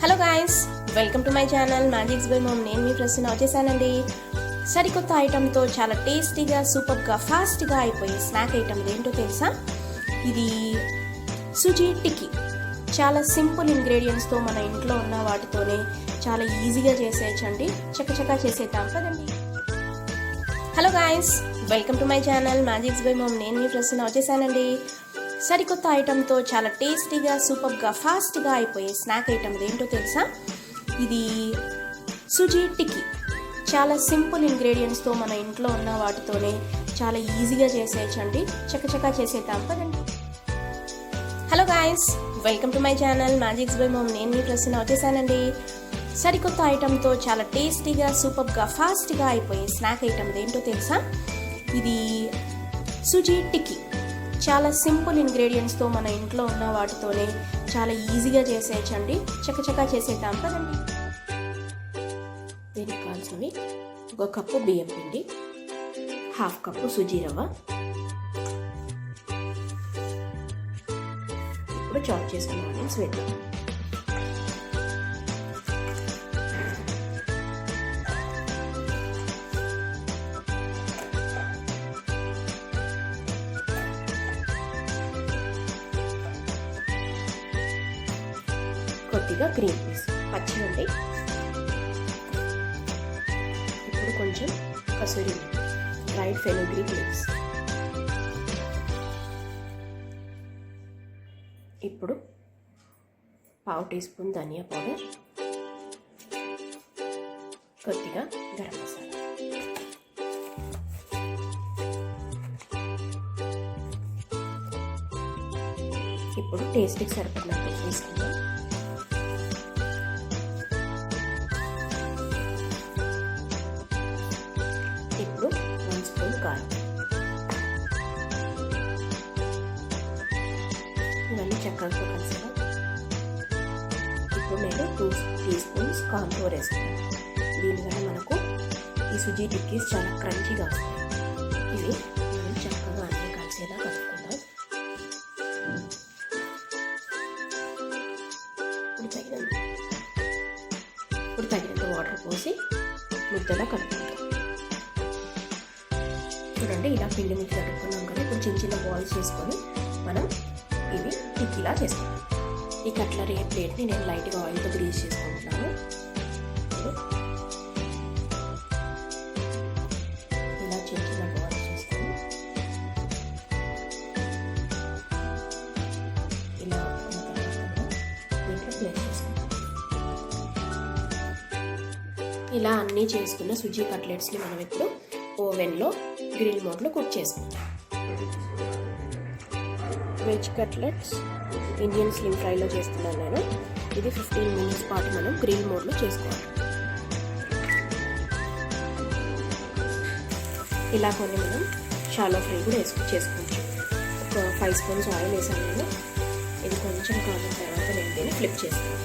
Hello guys, welcome to my channel magics by mom. నేను మీ ప్రశ్న వచ్చేసానండి. సరికొత్త ఐటెంతో చాలా టేస్టీగా సూపర్గా ఫాస్ట్గా అయిపోయే స్నాక్ ఐటెం ఏంటో తెలుసా? ఇది సుజీ టిక్కీ. చాలా సింపుల్ ఇంగ్రీడియంట్స్తో మన ఇంట్లో ఉన్న వాటితోనే చాలా ఈజీగా చేసేయచ్చండి. చకచకా చేసేద్దాం కదండి. Hello guys, welcome to my channel magics by mom. నేను మీ ప్రశ్న వచ్చేసానండి. సరికొత్త ఐటెంతో చాలా టేస్టీగా సూపర్గా ఫాస్ట్గా అయిపోయే స్నాక్ ఐటెం ఏంటో తెలుసా? ఇది సుజీ టిక్కీ. చాలా సింపుల్ ఇంగ్రీడియంట్స్తో మన ఇంట్లో ఉన్న వాటితోనే చాలా ఈజీగా చేసేయచ్చండి. చకచకా చేసేద్దాం కదండి. Hello guys, welcome to my channel magics by mom. నేను మీ ప్రశ్న వచ్చేసానండి. సరికొత్త ఐటెంతో చాలా టేస్టీగా సూపర్గా ఫాస్ట్గా అయిపోయే స్నాక్ ఐటెం ఏంటో తెలుసా? ఇది సుజీ టిక్కీ. చాలా సింపుల్ ఇంగ్రీడియంట్స్తో మన ఇంట్లో ఉన్న వాటితోనే చాలా ఈజీగా చేసేయచ్చండి. చకచకా చేసేద్దాం కదండి. దీనికి కావాల్సినవి 1 కప్పు బియ్యం పిండి, 1/2 కప్పు సుజీ రవ్వ. ఇప్పుడు చాప్ చేసుకున్న ఆనియన్స్ వేద్దాం. కొద్దిగా గ్రీన్ పీస్ పచ్చి ఉండి, ఇప్పుడు కొంచెం కసూరి డ్రైడ్ ఫెనుగ్రీక్ లీవ్స్, ఇప్పుడు 1/2 టీ స్పూన్ ధనియా పౌడర్, కొద్దిగా గరం మసాలా, ఇప్పుడు టేస్ట్కి సరిపడినట్టు తీసుకుందాం. ఇప్పుడు 1 స్పూన్ కారం. ఇవన్నీ చక్కగా కలిసేలా. ఇప్పుడు నేను 2 టీ స్పూన్స్ కార్న్ ఫ్లోర్ వేస్తున్నాను. దీనివల్ల మనకు ఈ సుజీ టిక్కీస్ చాలా క్రంచీగా వస్తాయి. ఇవి మనం చక్కగా అన్నీ కలిసేలా కలుపుకుందాం. ఇప్పుడు తగినంత వాటర్ పోసి ముద్దలా కలుపుకుందాం. చూడండి, ఇలా పిండి ముద్ద కలుపుకున్నాం కదా. ఇప్పుడు చిన్న చిన్న బాల్స్ చేసుకొని మనం ఇవి టిక్కీలా చేసుకుంటాం. ఈ కట్లరీ ప్లేట్ని నేను లైట్గా ఆయిల్తో గ్రీస్ చేసుకుంటున్నాను. ఇలా చిన్న చిన్న బాల్స్ చేసుకొని ఇలా దీంట్లో ప్లేస్ చేసుకుంటాం. ఇలా అన్నీ చేసుకున్న సుజీ కట్లెట్స్ని మనం ఇప్పుడు ఓవెన్లో గ్రిల్ మోడ్లో కుక్ చేసుకుంటాం. వెజ్ కట్లెట్స్ ఇండియన్ స్లిమ్ ఫ్రైలో చేస్తున్నాను నేను. ఇది 15 మినిట్స్ పాటు మనం గ్రిల్ మోడ్లో చేసుకోవాలి. ఇలా కొన్ని మనం షాలో ఫ్రై కూడా చేసుకోవచ్చు. ఒక 5 స్పూన్స్ ఆయిల్ వేసాను నేను. ఇది కొంచెం కాలిన తర్వాత నేను దీన్ని ఫ్లిప్ చేస్తాను.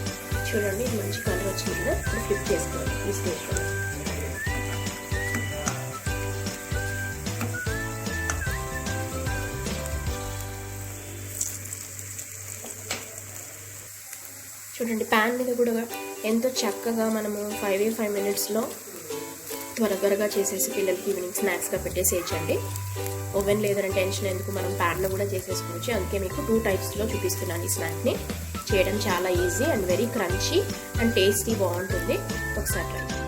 చూడండి, ఇది మంచి కలర్ వచ్చింది కదా. ఇప్పుడు ఫ్లిప్ చేసుకోవాలి ఈ స్టేజ్లో. చూడండి, ప్యాన్ మీద కూడా ఎంతో చక్కగా మనము 5 మినిట్స్లో త్వరగా చేసేసి పిల్లలకి ఈవినింగ్ స్నాక్స్గా పెట్టేసేయచ్చండి. ఓవెన్ లేదని టెన్షన్ ఎందుకు, మనం ప్యాన్లో కూడా చేసేసుకోవచ్చు. అందుకే మీకు 2 టైప్స్లో చూపిస్తున్నాను. ఈ స్నాక్ని చేయడం చాలా easy and very crunchy and tasty బాగుంటుంది. ఒకసారి ట్రై.